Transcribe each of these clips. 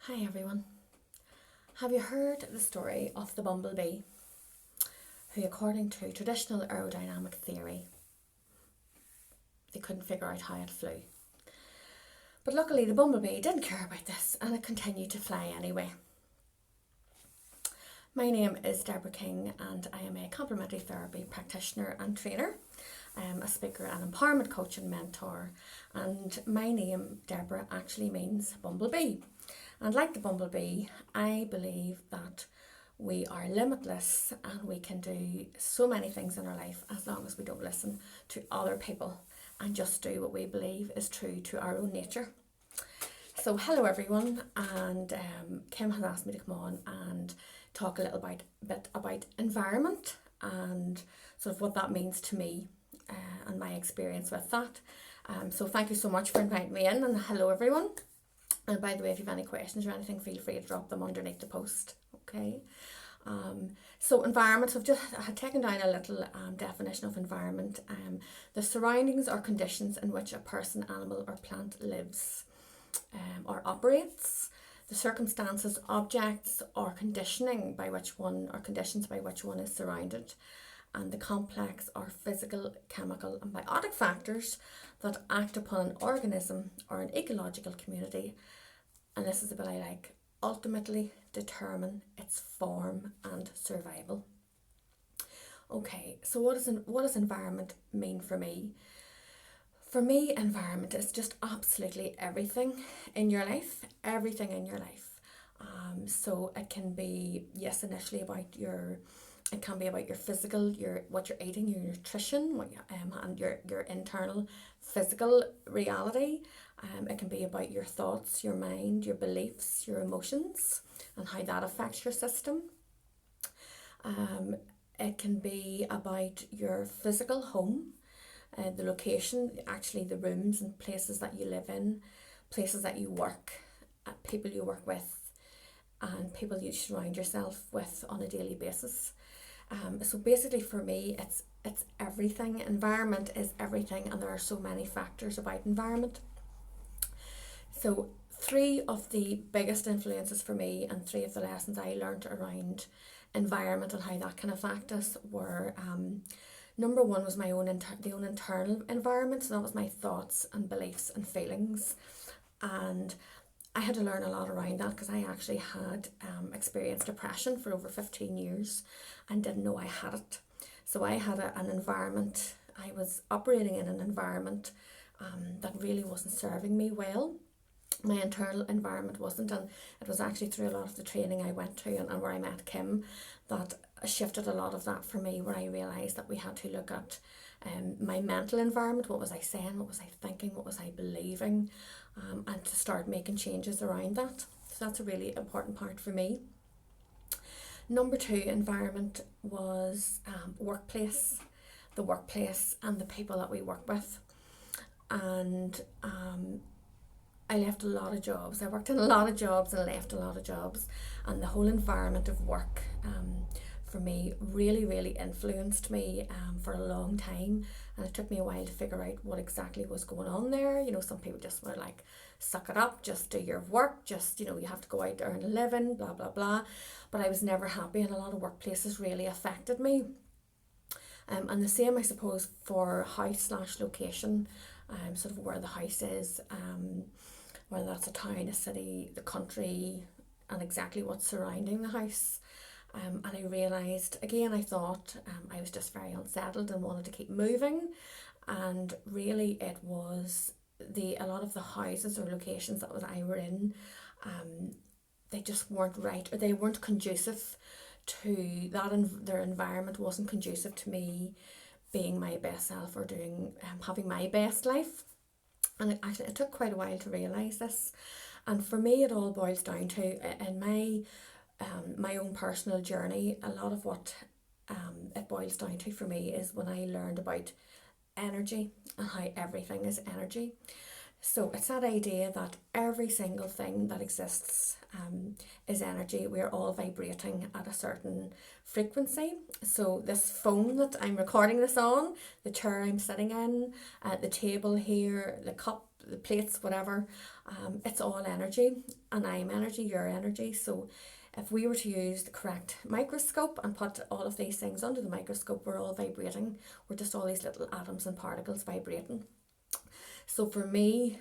Hi everyone. Have you heard the story of the bumblebee who, according to traditional aerodynamic theory, they couldn't figure out how it flew? But luckily the bumblebee didn't care about this and it continued to fly anyway. My name is Deborah King and I am a complementary therapy practitioner and trainer. A speaker and empowerment coach and mentor, and my name Deborah actually means bumblebee. And like the bumblebee, I believe that we are limitless and we can do so many things in our life as long as we don't listen to other people and just do what we believe is true to our own nature. So hello everyone, and Kim has asked me to come on and talk a little bit about environment and sort of what that means to me and my experience with that. So thank you so much for inviting me in, and hello everyone. And by the way, if you have any questions or anything, feel free to drop them underneath the post. Okay. So environment, so I had taken down a little definition of environment. The surroundings or conditions in which a person, animal or plant lives or operates. The circumstances, objects or conditioning by which one, or conditions by which one is surrounded. And the complex or physical, chemical and biotic factors that act upon an organism or an ecological community, and this is a bit I like, ultimately determine its form and survival. Okay, so what does environment mean for me? For me, environment is just absolutely everything in your life, everything in your life. So it can be, yes, initially it can be about your physical, what you're eating, your nutrition, and your internal physical reality. It can be about your thoughts, your mind, your beliefs, your emotions, and how that affects your system. It can be about your physical home, the location, actually the rooms and places that you live in, places that you work, people you work with, and people you surround yourself with on a daily basis. So basically for me, it's everything. Environment is everything, and there are so many factors about environment. So 3 of the biggest influences for me and 3 of the lessons I learned around environment and how that can affect us were, number 1 was my own internal environment. So that was my thoughts and beliefs and feelings, and I had to learn a lot around that because I actually had experienced depression for over 15 years and didn't know I had it. So I had an environment, I was operating in an environment that really wasn't serving me well. My internal environment wasn't, and it was actually through a lot of the training I went to and where I met Kim that shifted a lot of that for me, where I realised that we had to look at my mental environment. What was I saying? What was I thinking? What was I believing? And to start making changes around that. So that's a really important part for me. Number 2 environment was workplace, the workplace and the people that we work with. And I left a lot of jobs. I worked in a lot of jobs and left a lot of jobs. And the whole environment of work for me really influenced me for a long time. And it took me a while to figure out what exactly was going on there. You know, some people just were like, suck it up, just do your work, just, you know, you have to go out there and earn a living, blah, blah, blah. But I was never happy, and a lot of workplaces really affected me. And the same, I suppose, for house/location, sort of where the house is, whether that's a town, a city, the country, and exactly what's surrounding the house. And I realised, again, I thought I was just very unsettled and wanted to keep moving. And really it was a lot of the houses or locations that I were in, they just weren't right, or they weren't conducive to that, and their environment wasn't conducive to me being my best self or doing having my best life. And it took quite a while to realise this. And for me, it all boils down to, in my own personal journey, a lot of what it boils down to for me is when I learned about energy and how everything is energy. So it's that idea that every single thing that exists is energy. We're all vibrating at a certain frequency. So this phone that I'm recording this on, the chair I'm sitting in, the table here, the cup, the plates, whatever. It's all energy, and I'm energy, you're energy. So if we were to use the correct microscope and put all of these things under the microscope, we're all vibrating. We're just all these little atoms and particles vibrating. So for me,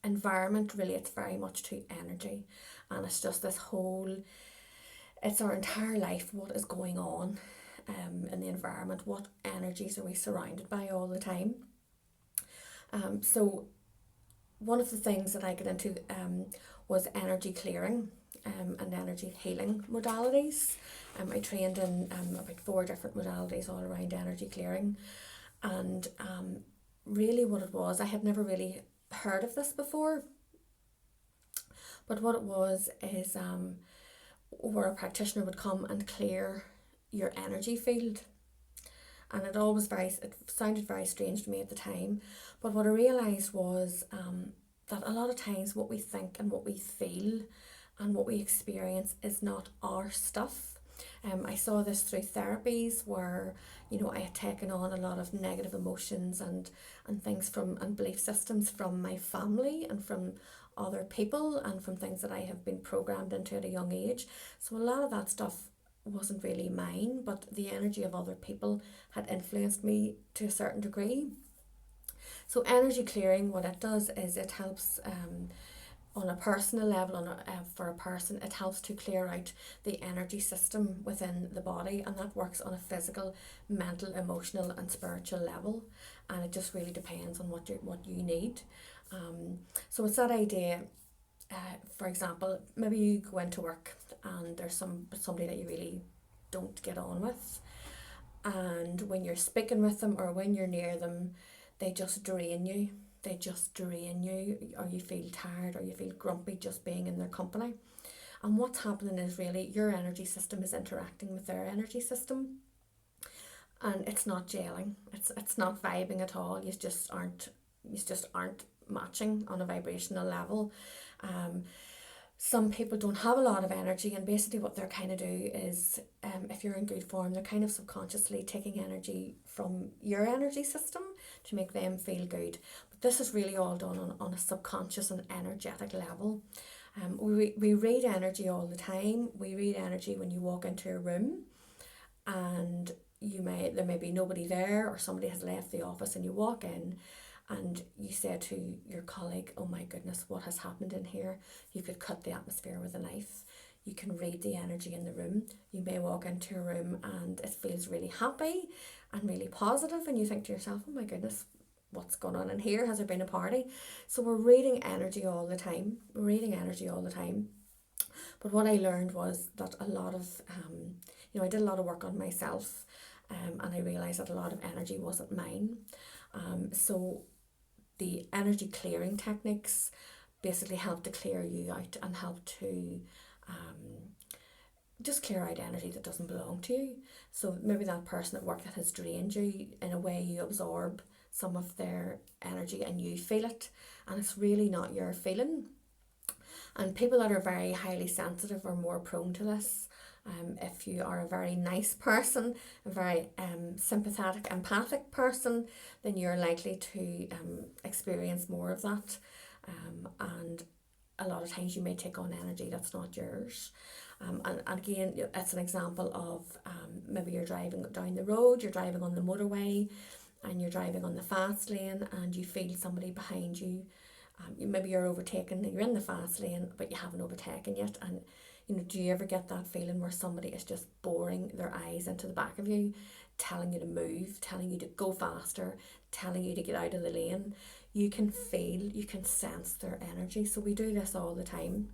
environment relates very much to energy, and it's just this whole, it's our entire life, what is going on in the environment, what energies are we surrounded by all the time. So one of the things that I got into was energy clearing and energy healing modalities. I trained in about 4 different modalities all around energy clearing, and really what it was, I had never really heard of this before, but what it was is where a practitioner would come and clear your energy field. And it sounded very strange to me at the time, but what I realised was that a lot of times what we think and what we feel and what we experience is not our stuff. I saw this through therapies where, I had taken on a lot of negative emotions and things and belief systems from my family and from other people and from things that I have been programmed into at a young age. So a lot of that stuff wasn't really mine, but the energy of other people had influenced me to a certain degree. So energy clearing, what it does is it helps on a personal level, for a person, it helps to clear out the energy system within the body, and that works on a physical, mental, emotional and spiritual level, and it just really depends on what you need. So it's that idea, for example, maybe you go into work and there's somebody that you really don't get on with, and when you're speaking with them or when you're near them, they just drain you. Or you feel tired or you feel grumpy just being in their company. And what's happening is really your energy system is interacting with their energy system, and it's not gelling. It's not vibing at all. You just aren't matching on a vibrational level. Some people don't have a lot of energy, and basically what they're kind of do is, if you're in good form, they're kind of subconsciously taking energy from your energy system to make them feel good. But this is really all done on a subconscious and energetic level. We read energy all the time. We read energy when you walk into a room, and there may be nobody there, or somebody has left the office, and you walk in and you say to your colleague, "Oh my goodness, what has happened in here?" You could cut the atmosphere with a knife. You can read the energy in the room. You may walk into a room and it feels really happy and really positive, and you think to yourself, "Oh my goodness, what's going on in here? Has there been a party?" So we're reading energy all the time. But what I learned was that a lot of, I did a lot of work on myself, and I realised that a lot of energy wasn't mine. So the energy clearing techniques basically help to clear you out and help to just clear out energy that doesn't belong to you. So maybe that person at work that has drained you, in a way you absorb some of their energy and you feel it, and it's really not your feeling. And people that are very highly sensitive are more prone to this. If you are a very nice person, a very sympathetic, empathic person, then you're likely to experience more of that. And a lot of times you may take on energy that's not yours. And again, it's an example of maybe you're driving down the road, you're driving on the motorway, and you're driving on the fast lane, and you feel somebody behind you. Maybe you're overtaken, you're in the fast lane, but you haven't overtaken yet, and do you ever get that feeling where somebody is just boring their eyes into the back of you, telling you to move, telling you to go faster, telling you to get out of the lane? You can sense their energy. So we do this all the time.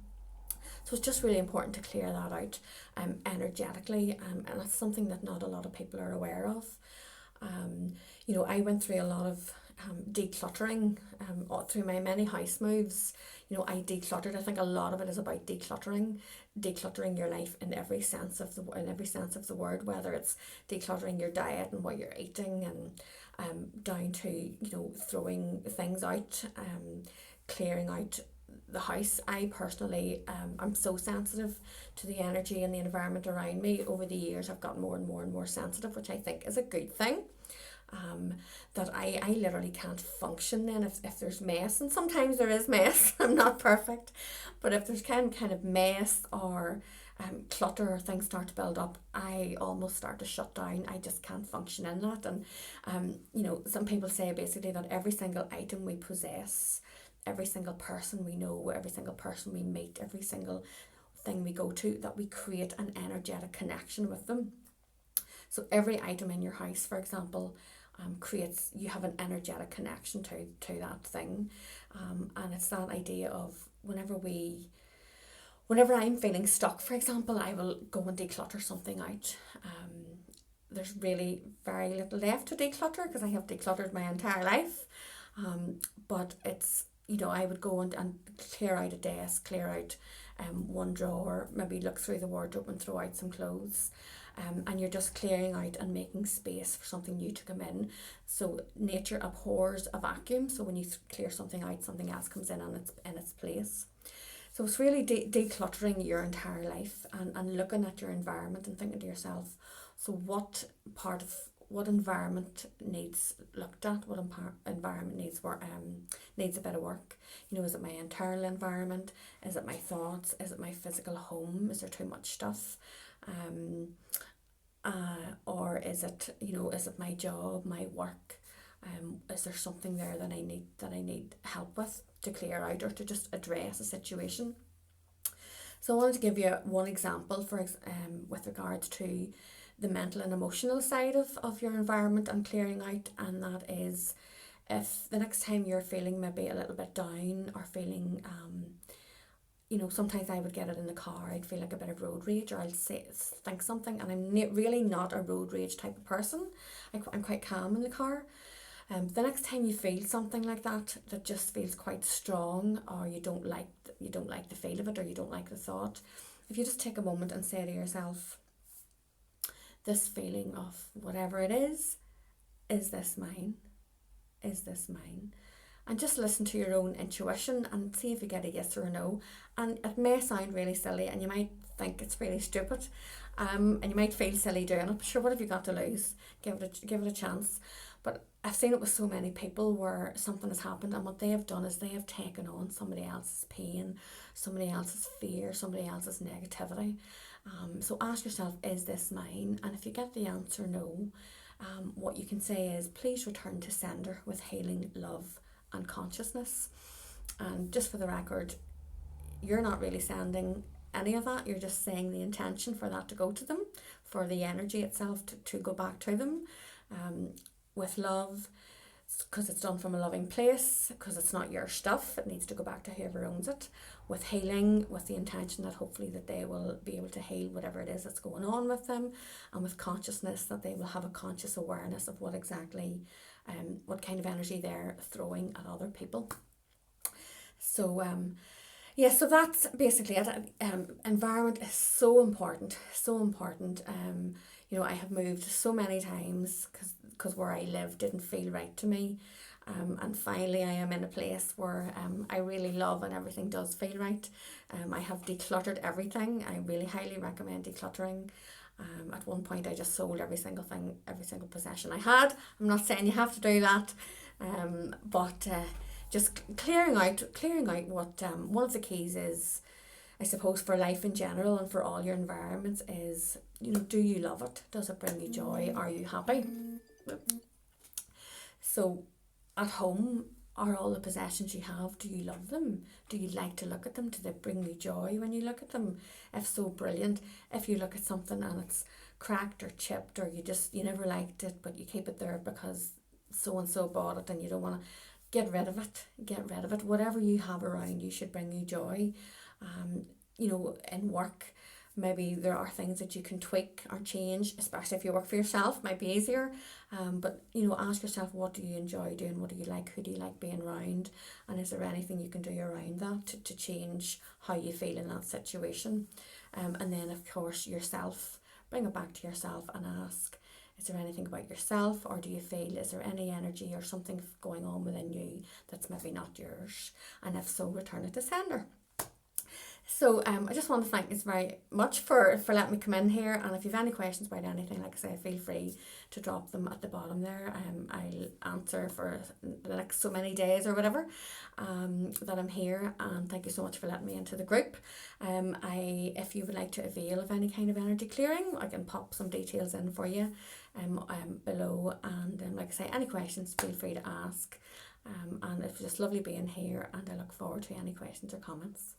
So it's just really important to clear that out energetically, and it's something that not a lot of people are aware of. I went through a lot of decluttering through my many house moves. I decluttered. I think a lot of it is about decluttering your life in every sense of the word, whether it's decluttering your diet and what you're eating, and down to throwing things out, clearing out the house. I personally I'm so sensitive to the energy and the environment around me. Over the years I've gotten more and more and more sensitive, which I think is a good thing. that I literally can't function then if there's mess. And sometimes there is mess. I'm not perfect. But if there's kind of mess or clutter or things start to build up, I almost start to shut down. I just can't function in that. And some people say basically that every single item we possess, every single person we know, every single person we meet, every single thing we go to, that we create an energetic connection with them. So every item in your house, for example, you have an energetic connection to that thing. And it's that idea of whenever I'm feeling stuck, for example, I will go and declutter something out. There's really very little left to declutter because I have decluttered my entire life. But it's, I would go and clear out a desk, clear out one drawer, maybe look through the wardrobe and throw out some clothes. And you're just clearing out and making space for something new to come in. So nature abhors a vacuum. So when you clear something out, something else comes in its place. So it's really decluttering your entire life and looking at your environment and thinking to yourself, so what environment needs looked at? What environment needs a bit of work? Is it my internal environment? Is it my thoughts? Is it my physical home? Is there too much stuff? Or is it my job, my work? Is there something there that I need help with to clear out or to just address a situation? So I wanted to give you one example with regards to the mental and emotional side of your environment and clearing out, and that is if the next time you're feeling maybe a little bit down or feeling sometimes I would get it in the car. I'd feel like a bit of road rage, or I'd think something, and I'm really not a road rage type of person. I'm quite calm in the car. The next time you feel something like that just feels quite strong, or you don't like the feel of it, or you don't like the thought, if you just take a moment and say to yourself, this feeling of whatever it is this mine? Is this mine? And just listen to your own intuition and see if you get a yes or a no. And it may sound really silly and you might think it's really stupid, and you might feel silly doing it. But sure, what have you got to lose? Give it a chance. But I've seen it with so many people where something has happened, and what they have done is they have taken on somebody else's pain, somebody else's fear, somebody else's negativity. So ask yourself, is this mine? And if you get the answer no, what you can say is, please return to sender with healing, love and consciousness. And just for the record, you're not really sending any of that, you're just saying the intention for that to go to them, for the energy itself to go back to them, with love, because it's done from a loving place, because it's not your stuff, it needs to go back to whoever owns it. With healing, with the intention that hopefully that they will be able to heal whatever it is that's going on with them, and with consciousness, that they will have a conscious awareness of what kind of energy they're throwing at other people. So so that's basically it. Environment is so important. I have moved so many times because where I live didn't feel right to me. And finally I am in a place where I really love and everything does feel right. I have decluttered everything. I really highly recommend decluttering. At one point I just sold every single possession I had. I'm not saying you have to do that, but just clearing out what one of the keys is, I suppose, for life in general and for all your environments is, do you love it? Does it bring you joy? Are you happy? So at home, are all the possessions you have, do you love them? Do you like to look at them? Do they bring you joy when you look at them? If so, brilliant. If you look at something and it's cracked or chipped, or you never liked it but you keep it there because so and so bought it and you don't want to, get rid of it. Whatever you have around you should bring you joy. In work, maybe there are things that you can tweak or change, especially if you work for yourself, might be easier. But ask yourself, what do you enjoy doing? What do you like? Who do you like being around? And is there anything you can do around that to change how you feel in that situation? And then of course yourself, bring it back to yourself and ask, is there anything about yourself, or do you feel, is there any energy or something going on within you that's maybe not yours? And if so, return it to sender. So I just want to thank you very much for letting me come in here. And if you have any questions about anything, like I say, feel free to drop them at the bottom there. I'll answer for the next so many days or whatever that I'm here. And thank you so much for letting me into the group. If you would like to avail of any kind of energy clearing, I can pop some details in for you below. And like I say, any questions, feel free to ask. And it's just lovely being here, and I look forward to any questions or comments.